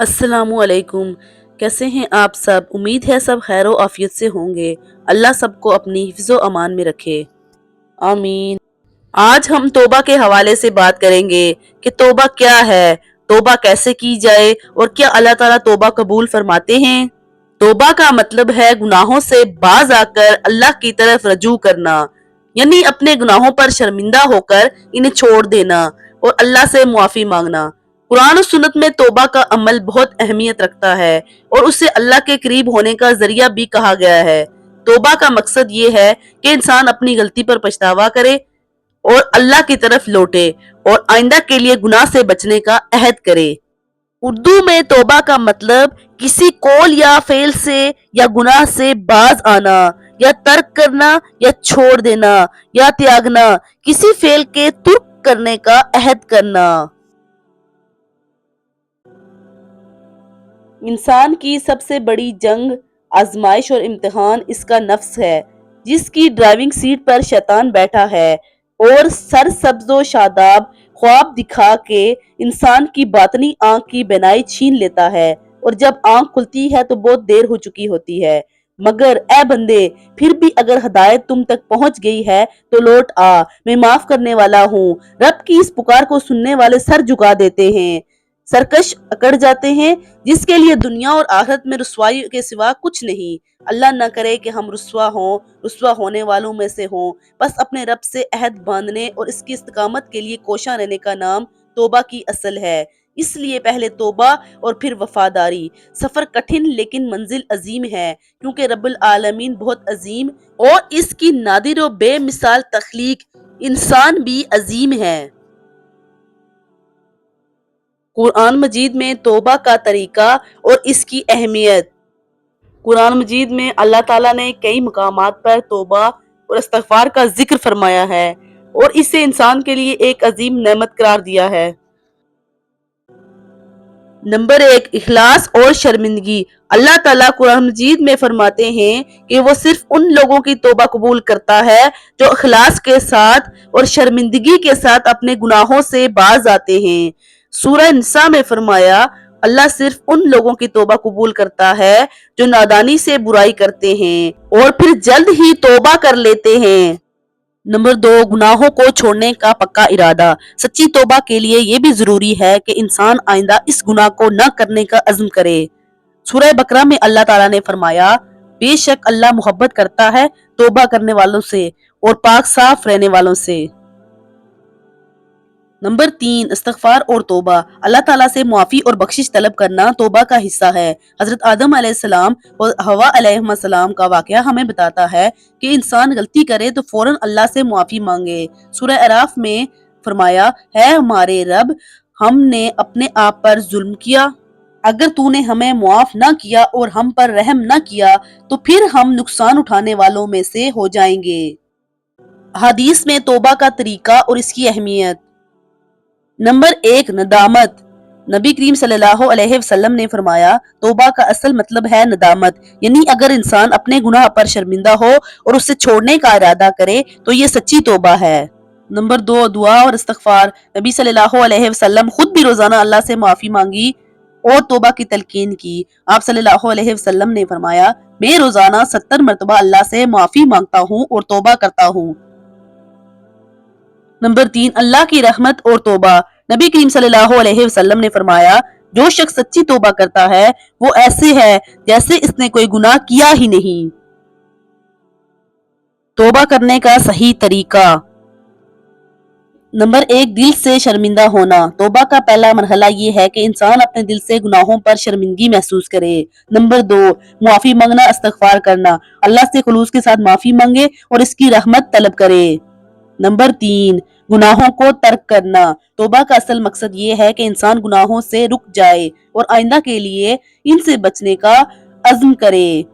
अस्सलामु अलैकुम। कैसे हैं आप सब? उम्मीद है सब खैर व आफियत से होंगे। अल्लाह सबको अपनी हिफ्ज़ो अमान में रखे, आमीन। आज हम तौबा के हवाले से बात करेंगे कि तौबा क्या है, तौबा कैसे की जाए और क्या अल्लाह ताला तौबा कबूल फरमाते हैं। तौबा का मतलब है गुनाहों से बाज आकर अल्लाह की तरफ रजू करना, यानी अपने गुनाहों पर शर्मिंदा होकर इन्हें छोड़ देना और अल्लाह से मुआफी मांगना। कुरान और सुन्नत में तौबा का अमल बहुत अहमियत रखता है और उसे अल्लाह के करीब होने का जरिया भी कहा गया है। तौबा का मकसद ये है कि इंसान अपनी गलती पर पछतावा करे और अल्लाह की तरफ लौटे और आइंदा के लिए गुनाह से बचने का अहद करे। उर्दू में तौबा का मतलब किसी कौल या फेल से या गुनाह से बाज आना या तर्क करना या छोड़ देना या त्यागना, किसी फेल के तुर्क करने का अहद करना। इंसान की सबसे बड़ी जंग, आजमाइश और इम्तिहान इसका नफ्स है, जिसकी ड्राइविंग सीट पर शैतान बैठा है और सरसब्ज़ो शादाब ख्वाब दिखा के इंसान की बातनी आंख की बिनाई छीन लेता है और जब आंख खुलती है तो बहुत देर हो चुकी होती है। मगर ए बंदे, फिर भी अगर हदायत तुम तक पहुंच गई है तो लौट आ, मैं माफ करने वाला हूँ। रब की इस पुकार को सुनने वाले सर झुका देते हैं, सरकश अकड़ जाते हैं, जिसके लिए दुनिया और आखिरत में रुसवाई के सिवा कुछ नहीं। अल्लाह न करे कि हम रुसवा होने वालों में से हों। बस अपने रब से अहद बांधने और इसकी इस्तकामत के लिए कोशा रहने का नाम तौबा की असल है। इसलिए पहले तौबा और फिर वफादारी। सफर कठिन लेकिन मंजिल अजीम है, क्योंकि रब्बुल आलमीन बहुत अजीम और इसकी नादिर और बेमिसाल तख्लीक इंसान भी अजीम है। कुरान मजीद में तौबा का तरीका और इसकी अहमियत। कुरान मजीद में अल्लाह ताला ने कई मकामात पर तौबा और इस्तगफार का जिक्र फरमाया है और इसे इंसान के लिए एक अजीम नेमत करार दिया है। नंबर 1, इखलास और शर्मिंदगी। अल्लाह ताला कुरान मजीद में फरमाते हैं कि वो सिर्फ उन लोगों की तौबा कबूल करता है जो इखलास के साथ और शर्मिंदगी के साथ अपने गुनाहों से बाज आते हैं। सूरह निसा में फरमाया, अल्लाह सिर्फ उन लोगों की तौबा कबूल करता है जो नादानी से बुराई करते हैं और फिर जल्द ही तौबा कर लेते हैं। नंबर 2, गुनाहों को छोड़ने का पक्का इरादा। सच्ची तौबा के लिए ये भी जरूरी है कि इंसान आइंदा इस गुनाह को न करने का अज़्म करे। सूरह बकरा में अल्लाह ताला ने फरमाया, बेशक अल्लाह मोहब्बत करता है तौबा करने वालों से और पाक साफ रहने वालों से। नंबर 3, इस्तगफार और तौबा। अल्लाह ताला से मुआफी और बख्शिश तलब करना तौबा का हिस्सा है। हजरत आदम अलैहिस्सलाम और हवा अलैहिस्सलाम का वाकया हमें बताता है कि इंसान गलती करे तो फौरन अल्लाह से मुआफी मांगे। सूरह अराफ में फरमाया, है हमारे रब, हमने अपने आप पर जुल्म किया। अगर तूने हमें मुआफ न किया और हम पर रहम न किया तो फिर हम नुकसान उठाने वालों में से हो जाएंगे। हदीस में तौबा का तरीका और इसकी अहमियत। नंबर 1, नदामत। नबी करीम सल्लल्लाहु अलैहि वसल्लम ने फरमाया, तौबा का असल मतलब है नदामत, यानी अगर इंसान अपने गुनाह पर शर्मिंदा हो और उससे छोड़ने का इरादा करे तो ये सच्ची तौबा है। नंबर 2, दुआ और इस्तगफार। नबी सल्लल्लाहु अलैहि वसल्लम खुद भी रोजाना अल्लाह से माफी मांगी और तौबा की तलकीन की। आप सल्लल्लाहु अलैहि वसल्लम ने फरमाया, मैं रोजाना 70 मरतबा अल्लाह से माफी मांगता हूँ और तौबा करता हूँ। नंबर 3, अल्लाह की रहमत और तौबा। नबी करीम सल्लल्लाहु अलैहि वसल्लम ने फरमाया, जो शख्स सच्ची तौबा करता है वो ऐसे है जैसे इसने कोई गुनाह किया ही नहीं। तौबा करने का सही तरीका। नंबर 1, दिल से शर्मिंदा होना। तौबा का पहला मरहला ये है कि इंसान अपने दिल से गुनाहों पर शर्मिंदगी महसूस करे। नंबर 2, मुआफी मांगना, इस्तगफार करना। अल्लाह से खुलूस के साथ माफी मांगे और इसकी रहमत तलब करे। नंबर 3, गुनाहों को तर्क करना। तौबा का असल मकसद ये है कि इंसान गुनाहों से रुक जाए और आइंदा के लिए इनसे बचने का अज़्म करे।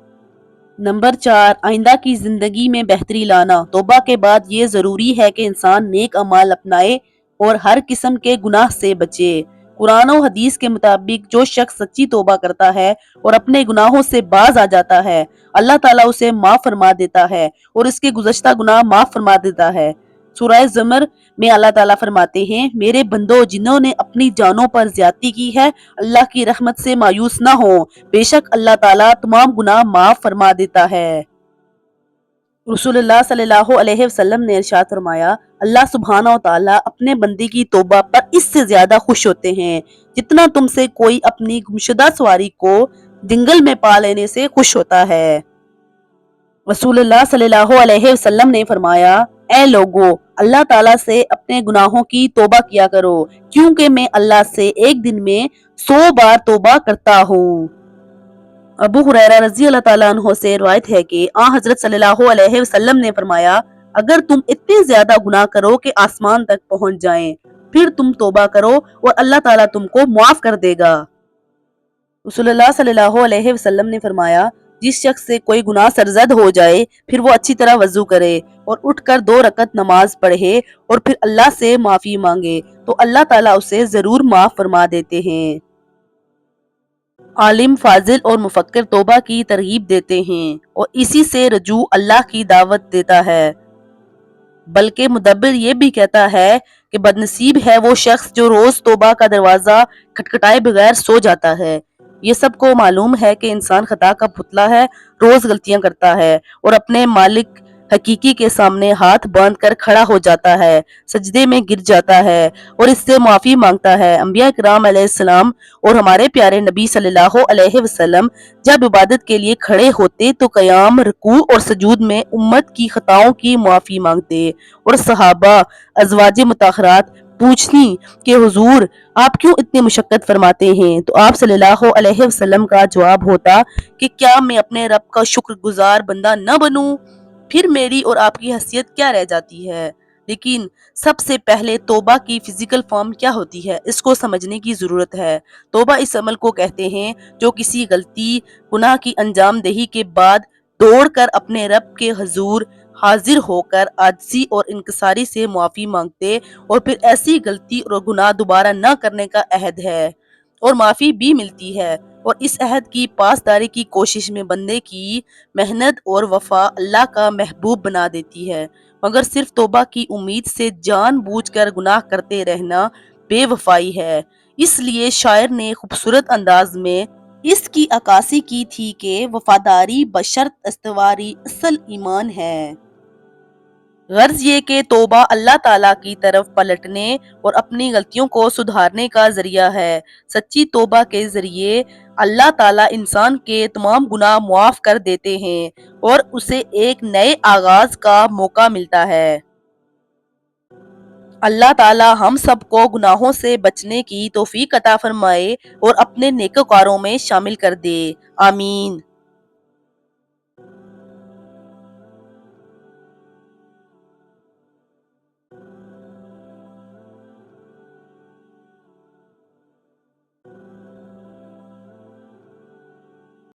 नंबर 4, आइंदा की जिंदगी में बेहतरी लाना। तौबा के बाद ये जरूरी है कि इंसान नेक अमाल अपनाए और हर किस्म के गुनाह से बचे। कुरान और हदीस के मुताबिक जो शख्स सच्ची तौबा करता है और अपने गुनाहों से बाज आ जाता है, अल्लाह ताला उसे माफ फरमा देता है और इसके गुज़श्ता गुनाह माफ फरमा देता है। سورہ زمر میں اللہ تعالیٰ فرماتے ہیں میرے بندوں جنہوں نے اپنی جانوں پر زیادتی کی ہے اللہ کی رحمت سے مایوس نہ ہو، بے شک اللہ تعالیٰ تمام گناہ معاف فرما دیتا ہے۔ رسول اللہ صلی اللہ علیہ وسلم نے ارشاد فرمایا اللہ سبحانہ و تعالیٰ اپنے بندے کی توبہ پر اس سے زیادہ خوش ہوتے ہیں جتنا تم سے کوئی اپنی گمشدہ سواری کو جنگل میں پا لینے سے خوش ہوتا ہے۔ رسول اللہ صلی اللہ علیہ وسلم نے فرمایا اے لوگو اللہ تعالیٰ سے اپنے گناہوں کی توبہ کیا کرو کیونکہ میں اللہ سے ایک دن میں 100 بار توبہ کرتا ہوں۔ ابو ہریرہ رضی اللہ تعالیٰ عنہ سے روایت ہے کہ حضرت صلی اللہ علیہ وسلم نے فرمایا اگر تم اتنے زیادہ گناہ کرو کہ آسمان تک پہنچ جائیں پھر تم توبہ کرو اور اللہ تعالیٰ تم کو معاف کر دے گا۔ رسول اللہ صلی اللہ علیہ وسلم نے فرمایا جس شخص سے کوئی گناہ سرزد ہو جائے پھر وہ اچھی طرح وضو کرے اور اٹھ کر 2 رکعت نماز پڑھے اور پھر اللہ سے معافی مانگے تو اللہ تعالیٰ اسے ضرور معاف فرما دیتے ہیں۔ عالم فاضل اور مفکر توبہ کی ترغیب دیتے ہیں اور اسی سے رجوع اللہ کی دعوت دیتا ہے، بلکہ مدبر یہ بھی کہتا ہے کہ بدنصیب ہے وہ شخص جو روز توبہ کا دروازہ کھٹکھٹائے بغیر سو جاتا ہے۔ یہ سب کو معلوم ہے کہ انسان خطا کا پتلا ہے، روز غلطیاں کرتا ہے اور اپنے مالک حقیقی کے سامنے ہاتھ باندھ کر کھڑا ہو جاتا ہے، سجدے میں گر جاتا ہے اور اس سے معافی مانگتا ہے۔ انبیاء کرام علیہ السلام اور ہمارے پیارے نبی صلی اللہ علیہ وسلم جب عبادت کے لیے کھڑے ہوتے تو قیام، رکوع اور سجود میں امت کی خطاؤں کی معافی مانگتے اور صحابہ ازواج مطہرات پوچھتی کہ حضور آپ کیوں اتنی مشقت فرماتے ہیں تو آپ صلی اللہ علیہ وسلم کا جواب ہوتا کہ کیا میں اپنے رب کا شکر گزار بندہ نہ بنوں؟ پھر میری اور آپ کی حیثیت کیا رہ جاتی ہے؟ لیکن سب سے پہلے توبہ کی فزیکل فارم کیا ہوتی ہے اس کو سمجھنے کی ضرورت ہے۔ توبہ اس عمل کو کہتے ہیں جو کسی غلطی گناہ کی انجام دہی کے بعد دوڑ کر اپنے رب کے حضور حاضر ہو کر عاجزی اور انکساری سے معافی مانگتے اور پھر ایسی غلطی اور گناہ دوبارہ نہ کرنے کا عہد ہے اور معافی بھی ملتی ہے، اور اس عہد کی پاسداری کی کوشش میں بندے کی محنت اور وفا اللہ کا محبوب بنا دیتی ہے، مگر صرف توبہ کی امید سے جان بوجھ کر گناہ کرتے رہنا بے وفائی ہے۔ اس لیے شاعر نے خوبصورت انداز میں اس کی عکاسی کی تھی کہ وفاداری بشرط استواری اصل ایمان ہے۔ غرض یہ کہ توبہ اللہ تعالیٰ کی طرف پلٹنے اور اپنی غلطیوں کو سدھارنے کا ذریعہ ہے۔ سچی توبہ کے ذریعے اللہ تعالیٰ انسان کے تمام گناہ معاف کر دیتے ہیں اور اسے ایک نئے آغاز کا موقع ملتا ہے۔ اللہ تعالیٰ ہم سب کو گناہوں سے بچنے کی توفیق عطا فرمائے اور اپنے نیکوکاروں میں شامل کر دے، آمین۔